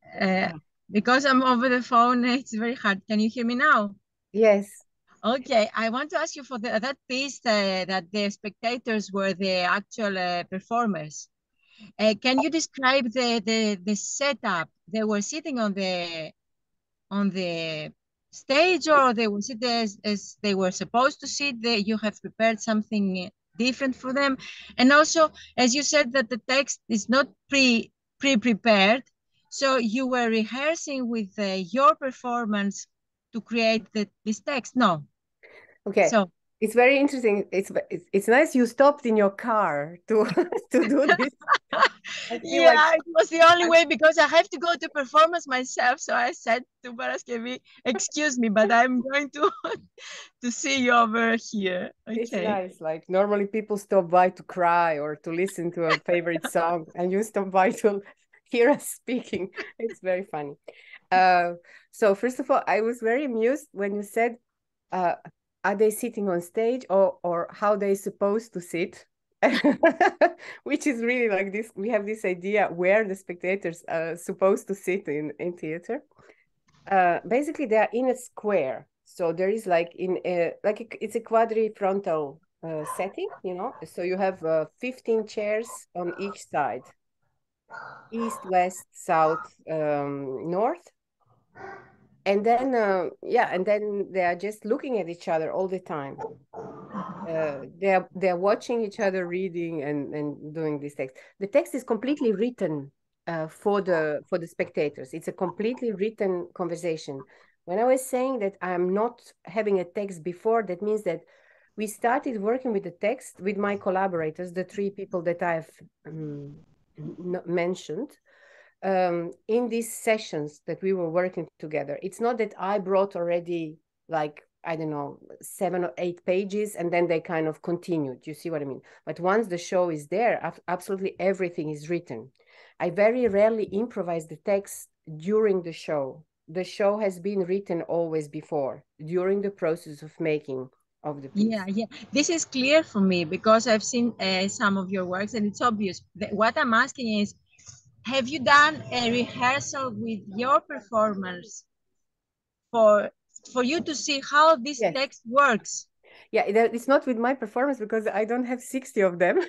E: Because I'm over the phone, it's very hard. Can you hear me now?
C: Yes.
E: Okay, I want to ask you for that piece that the spectators were the actual performers. Can you describe the setup? They were sitting on the stage, or they were sitting as they were supposed to sit? You have prepared something different for them, and also, as you said, that the text is not pre-prepared, so you were rehearsing with your performance to create this text. No.
C: Okay. So it's very interesting. It's nice you stopped in your car to do this.
E: Yeah, it was the only way, because I have to go to performance myself. So I said to Paraskevi, excuse me, but I'm going to see you over here. Okay.
C: It's nice. Like normally people stop by to cry or to listen to a favorite song, and you stop by to hear us speaking. It's very funny. So first of all, I was very amused when you said, are they sitting on stage, or how they supposed to sit? Which is really like this. We have this idea where the spectators are supposed to sit in theater. Basically, they are in a square. So there is it's a quadrifrontal setting, So you have 15 chairs on each side, east, west, south, north. And then, and then they are just looking at each other all the time. They're watching each other reading and doing this text. The text is completely written for the spectators. It's a completely written conversation. When I was saying that I'm not having a text before, that means that we started working with the text with my collaborators, the 3 people that I've mentioned. In these sessions that we were working together. It's not that I brought already, like, I don't know, 7 or 8 pages, and then they kind of continued. You see what I mean? But once the show is there, absolutely everything is written. I very rarely improvise the text during the show. The show has been written always before, during the process of making of the piece.
E: Yeah. This is clear for me, because I've seen some of your works, and it's obvious. What I'm asking is, have you done a rehearsal with your performers for for you to see how this text works.
C: Yeah, it's not with my performance because I don't have 60 of them.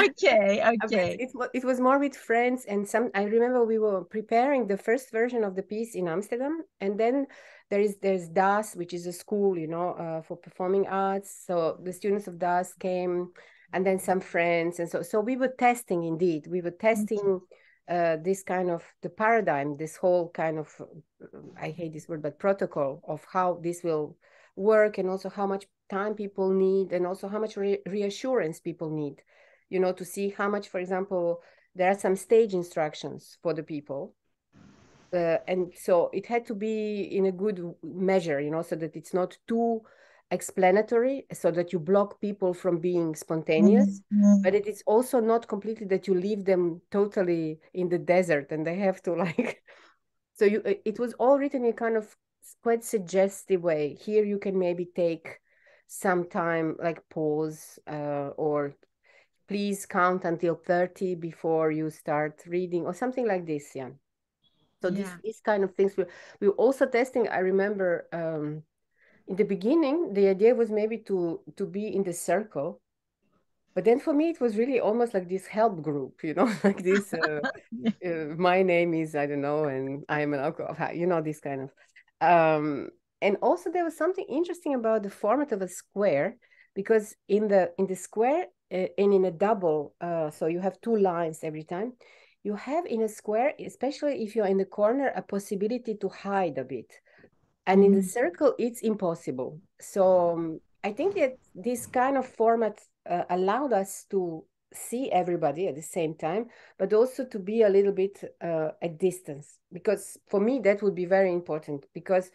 E: Okay, okay.
C: It was more with friends, and I remember we were preparing the first version of the piece in Amsterdam, and then there's DAS, which is a school, you know, for performing arts. So the students of DAS came, and then some friends, and so we were testing. Indeed, we were testing this kind of the paradigm, this whole kind of I hate this word, but protocol of how this will work, and also how much time people need, and also how much reassurance people need, you know, to see how much, for example, there are some stage instructions for the people, and so it had to be in a good measure, you know, so that it's not too explanatory, so that you block people from being spontaneous, but it is also not completely that you leave them totally in the desert and they have to like so it was all written in kind of quite suggestive way. Here you can maybe take some time, like pause, or please count until 30 before you start reading, or something like this. Yeah. So these kind of things we were also testing. I remember in the beginning the idea was maybe to be in the circle, but then for me it was really almost like this help group, you know, like this my name is, I don't know, and I am an alcoholic, you know, this kind of and also there was something interesting about the format of a square, because in the square and in a double, so you have two lines every time, you have in a square, especially if you're in the corner, a possibility to hide a bit, and in the circle it's impossible. So I think that this kind of format allowed us to see everybody at the same time, but also to be a little bit at distance, because for me that would be very important, because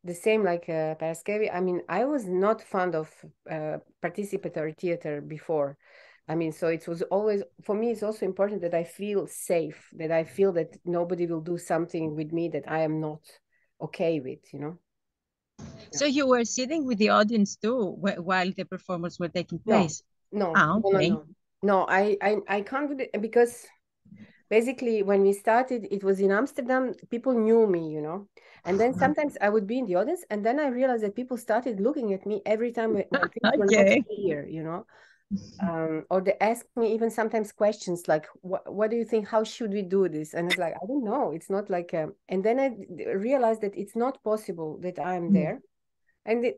C: the same like Paraskevi, I mean, I was not fond of participatory theater before. I mean, so it was always, for me, it's also important that I feel safe, that I feel that nobody will do something with me that I am not okay with, you know.
E: So you were sitting with the audience too while the performances were taking place?
C: No,
E: okay.
C: no, I can't do it, because basically when we started, it was in Amsterdam, people knew me, you know, and then sometimes I would be in the audience, and then I realized that people started looking at me every time when things were not clear, you know. Or they ask me even sometimes questions like, what do you think, how should we do this? And it's like, I don't know, it's not like and then I realized that it's not possible that I'm there. And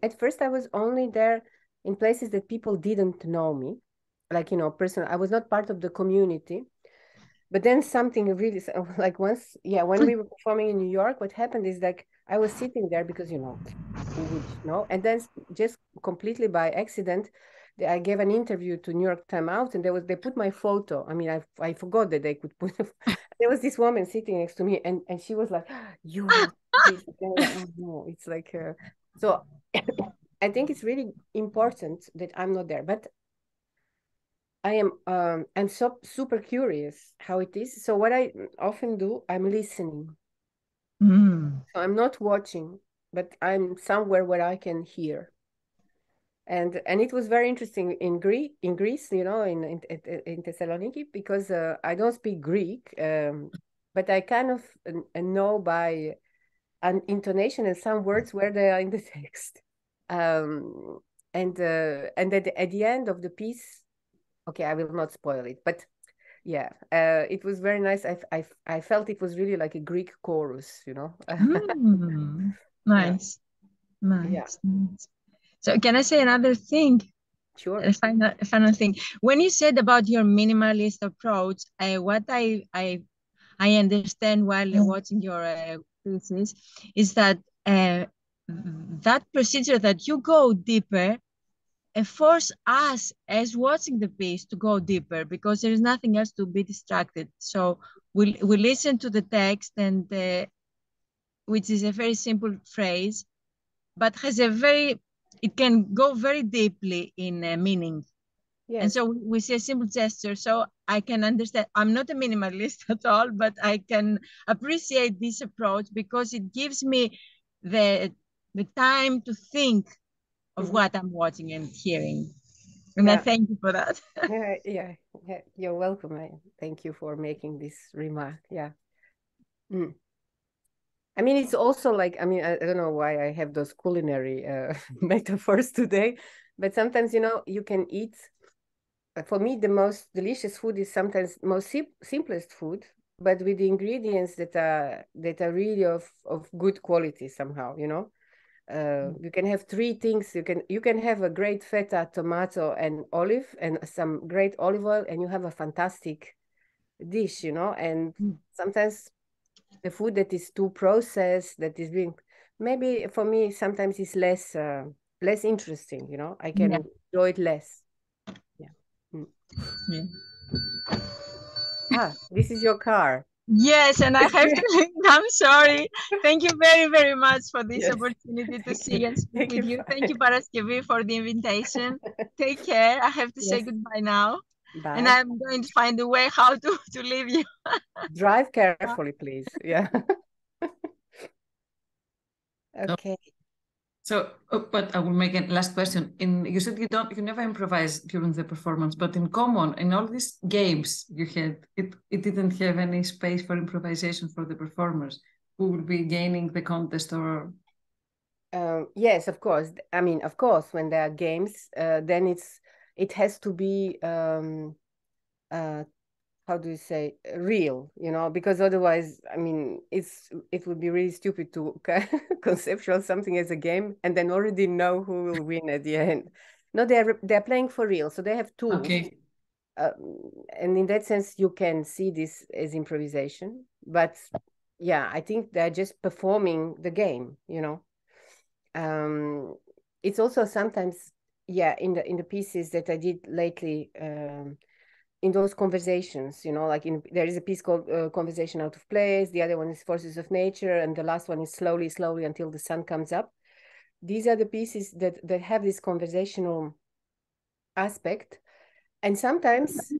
C: at first I was only there in places that people didn't know me, like, you know, personally, I was not part of the community. But then something really, like once, when we were performing in New York, what happened is like I was sitting there because, you know, who would know? And then just completely by accident, I gave an interview to New York Times Out, and they put my photo. I mean, I forgot that they could put. There was this woman sitting next to me, and she was like, "You have this." Oh no, it's like so. I think it's really important that I'm not there, but I am. I'm so super curious how it is. So what I often do, I'm listening. So I'm not watching, but I'm somewhere where I can hear. And it was very interesting in Greece, you know, in Thessaloniki, because I don't speak Greek, but I kind of know by an intonation and some words where they are in the text. And at the end of the piece, okay, I will not spoil it, but yeah, it was very nice. I felt it was really like a Greek chorus, you know.
E: Nice,
C: yeah.
E: nice.
C: Yeah.
E: Nice. So can I say another thing?
C: Sure.
E: A final thing. When you said about your minimalist approach, what I understand while watching your pieces is that that procedure that you go deeper force us as watching the piece to go deeper, because there is nothing else to be distracted. So we listen to the text, and which is a very simple phrase, but has it can go very deeply in meaning. Yes. And so we see a simple gesture. So I can understand, I'm not a minimalist at all, but I can appreciate this approach because it gives me the time to think of what I'm watching and hearing. And I thank you for that.
C: yeah, you're welcome. Thank you for making this remark. Yeah. I mean, it's also like, I mean, I don't know why I have those culinary metaphors today, but sometimes, you know, you can eat. For me, the most delicious food is sometimes most simplest food, but with the ingredients that are really of good quality somehow, you know. You can have three things. You can have a great feta, tomato, and olive, and some great olive oil, and you have a fantastic dish, you know. And sometimes the food that is too processed, that is being, maybe for me sometimes it's less interesting, you know. I can enjoy it less. This is your car.
E: Yes, and I have to, I'm sorry. Thank you very, very much for this opportunity to see and speak with you. Thank you, Paraskevi, for the invitation. Take care. I have to say goodbye now.
C: Bye.
E: And I'm going to find a way how to leave you.
C: Drive carefully, please. Yeah. Okay.
B: So, but I will make a last question. You said you never improvise during the performance, but in common, in all these games you had, it didn't have any space for improvisation for the performers who will be gaining the contest or.
C: Yes, of course. I mean, of course, when there are games, then it has to be how do you say, real, you know, because otherwise, I mean, it would be really stupid to conceptualize something as a game and then already know who will win at the end. No, they're playing for real, so they have tools.
B: Okay.
C: And in that sense, you can see this as improvisation. But yeah, I think they're just performing the game, you know. It's also sometimes, in the pieces that I did lately, in those conversations, you know, like there is a piece called Conversation Out of Place, the other one is Forces of Nature, and the last one is Slowly, Slowly Until the Sun Comes Up. These are the pieces that have this conversational aspect. And sometimes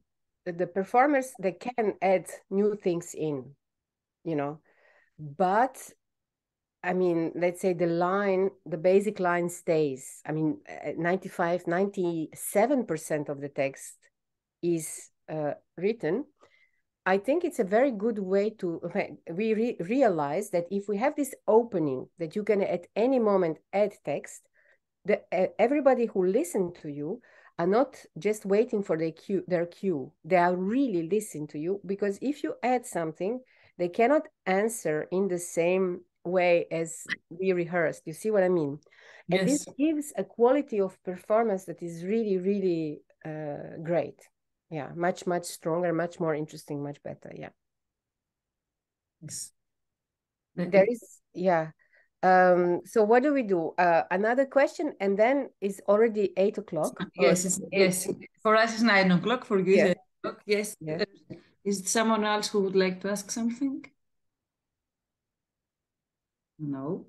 C: the performers, they can add new things in, you know. But, I mean, let's say the basic line stays. I mean, 97% of the text is written. I think it's a very good way to, we realize that if we have this opening that you can at any moment add text, everybody who listens to you are not just waiting for their cue. They are really listening to you, because if you add something, they cannot answer in the same way as we rehearsed. You see what I mean? Yes. And this gives a quality of performance that is really, really great. Yeah, much, much stronger, much more interesting, much better. Yeah.
B: Yes.
C: There is, so what do we do? Another question, and then it's already 8 o'clock.
B: Yes, yes. For us, it's 9 o'clock. For you, it's 8 o'clock. Yes. Yeah. Is it someone else who would like to ask something? No.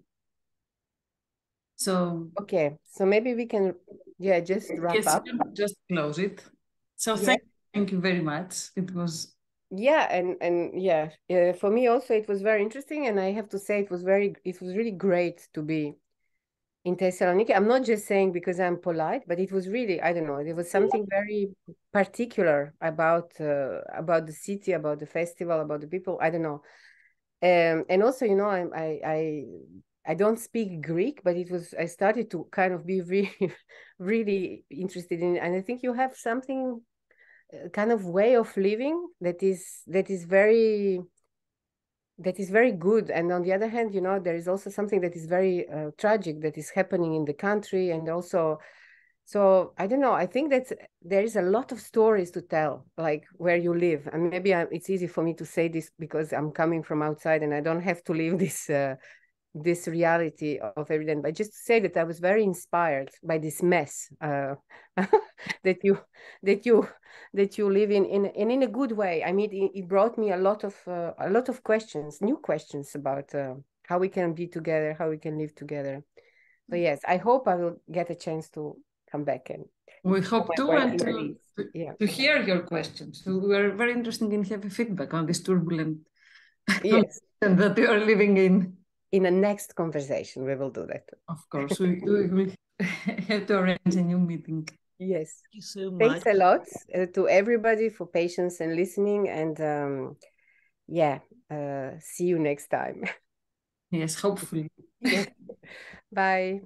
B: So.
C: Okay, so maybe we can, just wrap up.
B: Just close it. So thank you very much. It was.
C: Yeah, and for me also it was very interesting, and I have to say it was really great to be in Thessaloniki. I'm not just saying because I'm polite, but it was really, I don't know, there was something very particular about the city, about the festival, about the people. I don't know, and also, you know, I don't speak Greek, but I started to kind of be really really interested in it. And I think you have something kind of way of living that is very good. And on the other hand, you know, there is also something that is very tragic that is happening in the country. And also, so I don't know, I think that there is a lot of stories to tell, like where you live. And maybe it's easy for me to say this because I'm coming from outside and I don't have to live this reality of every day. But just to say that I was very inspired by this mess that you live in a good way. I mean, it brought me a lot of questions, new questions about how we can be together, how we can live together. But yes, I hope I will get a chance to come back, and
B: we hope to, and to hear your questions. So we are very interested in having feedback on this turbulent that we are living in.
C: In the next conversation, we will do that.
B: Of course, we will have to arrange a new meeting.
C: Yes.
A: Thank you so much.
C: Thanks a lot to everybody for patience and listening. And see you next time.
B: Yes, hopefully.
C: Yes. Bye.